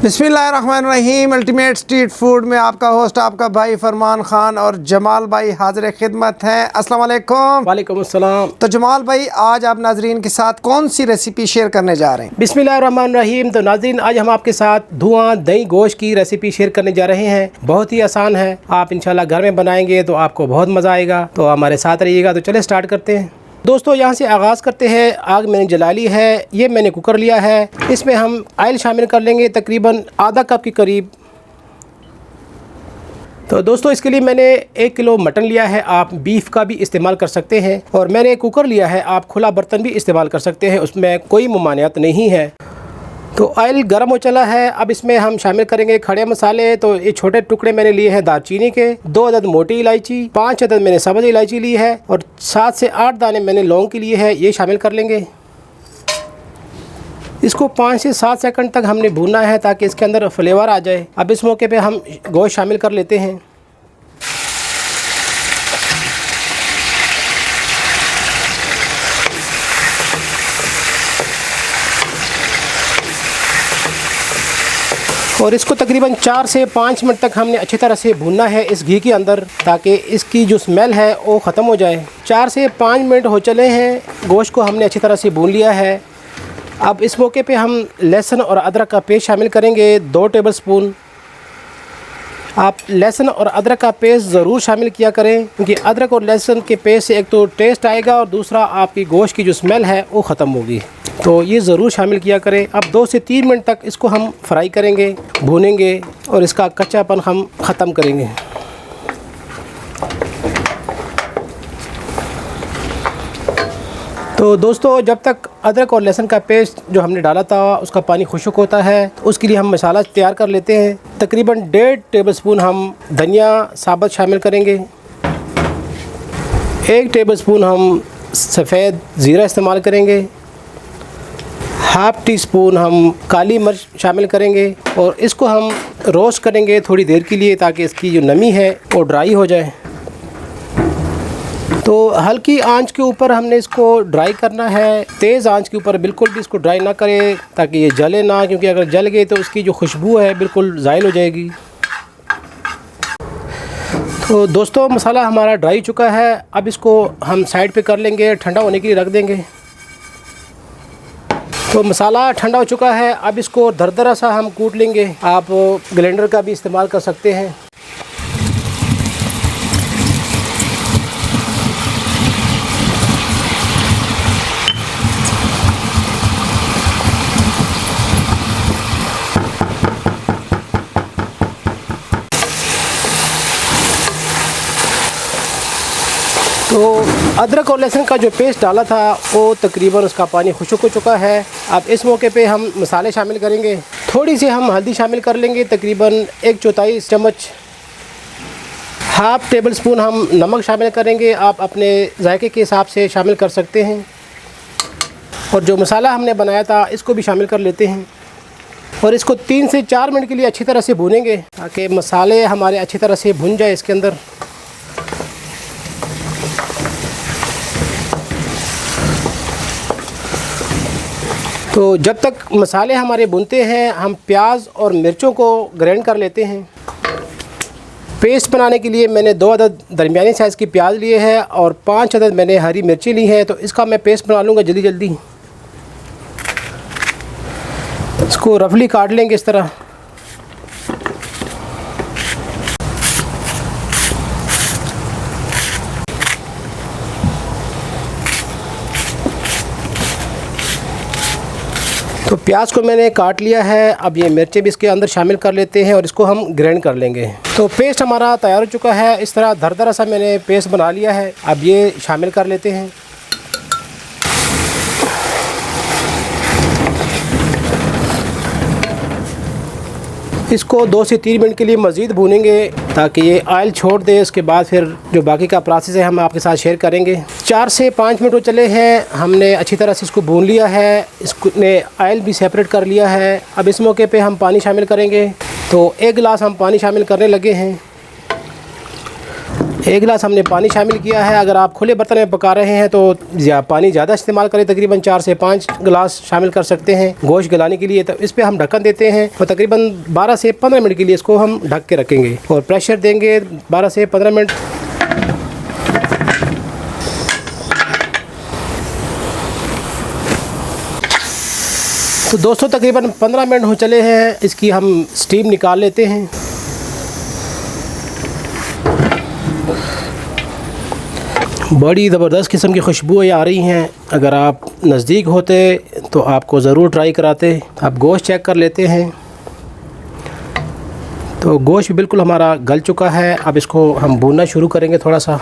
बिस्मिल्लाहिर्रहमानिर्रहीम। Ultimate street food में आपका होस्ट आपका भाई फरमान खान और जमाल भाई हाजिर खिदमत हैं। अस्सलाम वालेकुम। वालेकुम अस्सलाम। तो जमाल भाई, आज आप नाजरीन के साथ कौन सी रेसिपी शेयर करने जा रहे हैं? बिस्मिल्लाहिर्रहमानिर्रहीम। तो नाज़रीन, आज हम आपके साथ धुआं दही गोश्त की रेसिपी शेयर करने जा रहे हैं। बहुत ही आसान है, आप इंशाल्लाह घर में बनाएंगे तो आपको बहुत मज़ा आएगा। तो हमारे साथ रहिएगा। तो चले स्टार्ट करते हैं। दोस्तों, यहाँ से आगाज़ करते हैं। आग मैंने जला ली है। ये मैंने कुकर लिया है। इसमें हम ऑयल शामिल कर लेंगे, तकरीबन आधा कप के करीब। तो दोस्तों, इसके लिए मैंने 1 किलो मटन लिया है। आप बीफ का भी इस्तेमाल कर सकते हैं। और मैंने कुकर लिया है, आप खुला बर्तन भी इस्तेमाल कर सकते हैं, उसमें कोई ममानियत नहीं है। तो ऑयल गर्म हो चला है। अब इसमें हम शामिल करेंगे खड़े मसाले। तो ये छोटे टुकड़े मैंने लिए हैं दालचीनी के, 2 अदद मोटी इलायची, 5 अदद मैंने सब्ज़ इलायची ली है और 7 से 8 दाने मैंने लौंग के लिए है, ये शामिल कर लेंगे। इसको 5 से 7 सेकंड तक हमने भूनना है ताकि इसके अंदर फ्लेवर आ जाए। अब इस मौके पे हम गोश्त शामिल कर लेते हैं। और इसको तकरीबन 4 से 5 मिनट तक हमने अच्छी तरह से भूनना है इस घी के अंदर, ताकि इसकी जो स्मेल है वो ख़त्म हो जाए। 4 से 5 मिनट हो चले हैं। गोश्त को हमने अच्छी तरह से भून लिया है। अब इस मौके पे हम लहसुन और अदरक का पेस्ट शामिल करेंगे, 2 टेबलस्पून। आप लहसुन और अदरक का पेस्ट ज़रूर शामिल किया करें, क्योंकि अदरक और लहसुन के पेस्ट से एक तो टेस्ट आएगा और दूसरा आपकी गोश्त की जो स्मेल है वो ख़त्म होगी। तो ये ज़रूर शामिल किया करें। अब 2 से 3 मिनट तक इसको हम फ्राई करेंगे, भूनेंगे और इसका कच्चापन हम ख़त्म करेंगे। तो दोस्तों, जब तक अदरक और लहसुन का पेस्ट जो हमने डाला था उसका पानी खुश्क होता है, तो उसके लिए हम मसाला तैयार कर लेते हैं। तकरीबन 1.5 टेबलस्पून हम धनिया साबुत शामिल करेंगे। 1 टेबलस्पून हम सफ़ेद ज़ीरा इस्तेमाल करेंगे। 1/2 टीस्पून हम काली मिर्च शामिल करेंगे और इसको हम रोस्ट करेंगे थोड़ी देर के लिए, ताकि इसकी जो नमी है वो ड्राई हो जाए। तो हल्की आंच के ऊपर हमने इसको ड्राई करना है, तेज़ आंच के ऊपर बिल्कुल भी इसको ड्राई ना करें, ताकि ये जले ना, क्योंकि अगर जल गए तो उसकी जो खुशबू है बिल्कुल ज़ाइल हो जाएगी। तो दोस्तों, मसाला हमारा ड्राई चुका है। अब इसको हम साइड पे कर लेंगे, ठंडा होने के लिए रख देंगे। तो मसाला ठंडा हो चुका है। अब इसको दरदरा सा हम कूट लेंगे। आप ग्राइंडर का भी इस्तेमाल कर सकते हैं। तो अदरक और लहसुन का जो पेस्ट डाला था वो तकरीबन उसका पानी खुश्क हो चुका है। अब इस मौके पे हम मसाले शामिल करेंगे। थोड़ी सी हम हल्दी शामिल कर लेंगे, तकरीबन 1/4 चम्मच। 1/2 टेबलस्पून हम नमक शामिल करेंगे। आप अपने जायके के हिसाब से शामिल कर सकते हैं। और जो मसाला हमने बनाया था इसको भी शामिल कर लेते हैं और इसको 3 से 4 मिनट के लिए अच्छी तरह से भूनेंगे, ताकि मसाले हमारे अच्छी तरह से भुन जाए इसके अंदर। तो जब तक मसाले हमारे भुनते हैं, हम प्याज और मिर्चों को ग्राइंड कर लेते हैं। पेस्ट बनाने के लिए मैंने 2 अदद दरमियानी साइज़ की प्याज लिए हैं और 5 अदद मैंने हरी मिर्ची ली हैं। तो इसका मैं पेस्ट बना लूँगा जल्दी जल्दी। इसको रफली काट लेंगे इस तरह। तो प्याज को मैंने काट लिया है। अब ये मिर्चें भी इसके अंदर शामिल कर लेते हैं और इसको हम ग्राइंड कर लेंगे। तो पेस्ट हमारा तैयार हो चुका है। इस तरह दरदरा सा मैंने पेस्ट बना लिया है। अब ये शामिल कर लेते हैं। इसको 2 से 3 मिनट के लिए मज़ीद भूनेंगे, ताकि ये ऑयल छोड़ दे। उसके बाद फिर जो बाकी का प्रोसेस है हम आपके साथ शेयर करेंगे। 4 से 5 मिनट हो चले हैं। हमने अच्छी तरह से इसको भून लिया है। इसने ऑयल भी सेपरेट कर लिया है। अब इस मौके पे हम पानी शामिल करेंगे। तो 1 गिलास हम पानी शामिल करने लगे हैं। 1 गिलास हमने पानी शामिल किया है। अगर आप खुले बर्तन में पका रहे हैं तो पानी ज़्यादा इस्तेमाल करें, तकरीबन 4 से 5 गिलास शामिल कर सकते हैं गोश्त गलाने के लिए। तो इस पर हम ढक्कन देते हैं और तकरीबन 12 से 15 मिनट के लिए इसको हम ढक के रखेंगे और प्रेशर देंगे 12 से 15 मिनट। तो दोस्तों तकरीबन 15 मिनट हो चले हैं, इसकी हम स्टीम निकाल लेते हैं। बड़ी ज़बरदस्त किस्म की खुशबू आ रही हैं। अगर आप नज़दीक होते तो आपको ज़रूर ट्राई कराते। आप गोश्त चेक कर लेते हैं। तो गोश्त भी बिल्कुल हमारा गल चुका है। अब इसको हम भूनना शुरू करेंगे थोड़ा सा।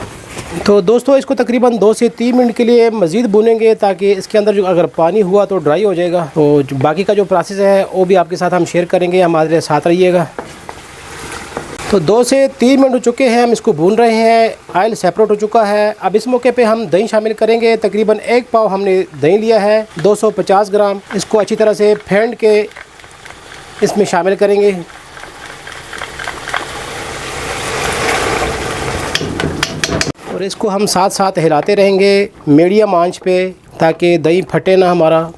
तो दोस्तों इसको तकरीबन 2 से 3 मिनट के लिए मज़ीद भूनेंगे ताकि इसके अंदर जो अगर पानी हुआ तो ड्राई हो जाएगा। तो बाकी का जो प्रोसेस है वो भी आपके साथ हम शेयर करेंगे, हमारे साथ रहिएगा। तो 2 से 3 मिनट हो चुके हैं, हम इसको भून रहे हैं। ऑयल सेपरेट हो चुका है। अब इस मौके पे हम दही शामिल करेंगे। तकरीबन 1 पाव हमने दही लिया है, 250 ग्राम। इसको अच्छी तरह से फेंट के इसमें शामिल करेंगे। और इसको हम साथ साथ हिलाते रहेंगे मीडियम आंच पे ताकि दही फटे ना हमारा।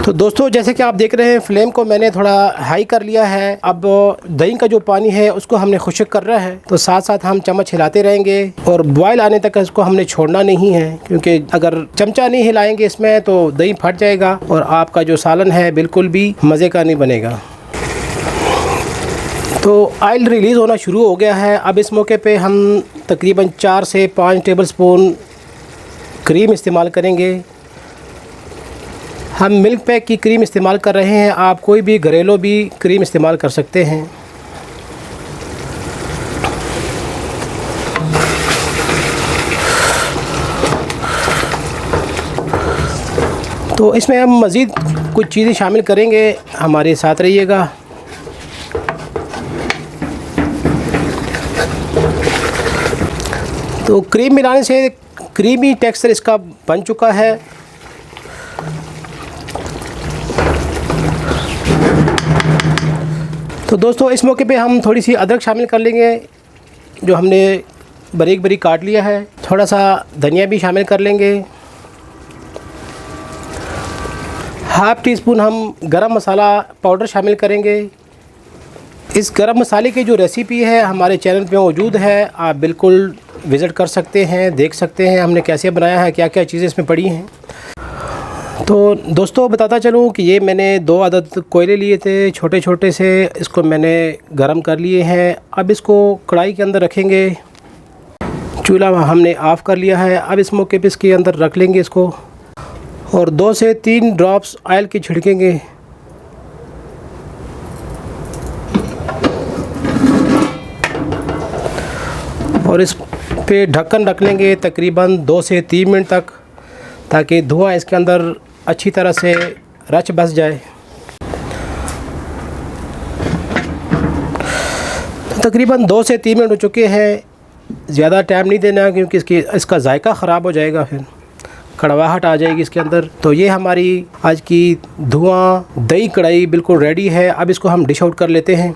तो दोस्तों जैसे कि आप देख रहे हैं फ्लेम को मैंने थोड़ा हाई कर लिया है। अब दही का जो पानी है उसको हमने खुश्क कर रहा है। तो साथ साथ हम चम्मच हिलाते रहेंगे और बॉयल आने तक इसको हमने छोड़ना नहीं है, क्योंकि अगर चमचा नहीं हिलाएंगे इसमें तो दही फट जाएगा और आपका जो सालन है बिल्कुल भी मज़े का नहीं बनेगा। तो ऑयल रिलीज़ होना शुरू हो गया है। अब इस मौके पे हम तकरीबन 4 से 5 टेबलस्पून क्रीम इस्तेमाल करेंगे। हम मिल्क पैक की क्रीम इस्तेमाल कर रहे हैं, आप कोई भी घरेलू भी क्रीम इस्तेमाल कर सकते हैं। तो इसमें हम मज़ीद कुछ चीज़ें शामिल करेंगे, हमारे साथ रहिएगा। तो क्रीम मिलाने से क्रीमी टेक्सचर इसका बन चुका है। तो दोस्तों इस मौके पे हम थोड़ी सी अदरक शामिल कर लेंगे जो हमने बारीक बारीक काट लिया है। थोड़ा सा धनिया भी शामिल कर लेंगे। हाफ़ टी स्पून हम गरम मसाला पाउडर शामिल करेंगे। इस गरम मसाले की जो रेसिपी है हमारे चैनल पे मौजूद है, आप बिल्कुल विज़िट कर सकते हैं, देख सकते हैं हमने कैसे बनाया है, क्या क्या चीज़ें इसमें पड़ी हैं। तो दोस्तों बताता चलूँ कि ये मैंने 2 अदद कोयले लिए थे छोटे छोटे से, इसको मैंने गरम कर लिए हैं। अब इसको कढ़ाई के अंदर रखेंगे। चूल्हा हमने ऑफ़ कर लिया है। अब इस मौके पे इसके अंदर रख लेंगे इसको और 2 से 3 ड्रॉप्स ऑयल के छिड़केंगे। और इस पे ढक्कन रख लेंगे तकरीबन 2 से 3 मिनट तक, ताकि धुआं इसके अंदर अच्छी तरह से रच बस जाए। तकरीबन 2 से 3 मिनट हो चुके हैं। ज़्यादा टाइम नहीं देना क्योंकि इसका जायका ख़राब हो जाएगा, फिर कड़वाहट आ जाएगी इसके अंदर। तो ये हमारी आज की धुआं दही कढ़ाई बिल्कुल रेडी है। अब इसको हम डिश आउट कर लेते हैं।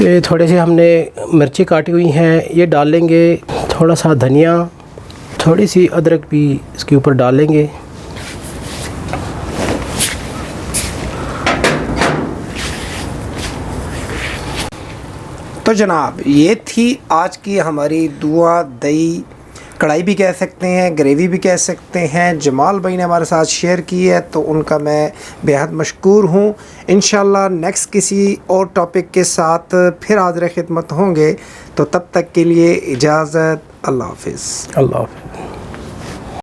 ये थोड़े से हमने मिर्ची काटी हुई हैं ये डाल लेंगे, थोड़ा सा धनिया, थोड़ी सी अदरक भी इसके ऊपर डाल लेंगे। तो जनाब ये थी आज की हमारी धुआं दही कढ़ाई भी कह सकते हैं, ग्रेवी भी कह सकते हैं। जमाल भाई ने हमारे साथ शेयर की है तो उनका मैं बेहद मशकूर हूँ। इंशाल्लाह नेक्स्ट किसी और टॉपिक के साथ फिर हाज़िर खिदमत होंगे। तो तब तक के लिए इजाज़त। अल्लाह हाफ़िज़। अल्लाह हाफ़िज़।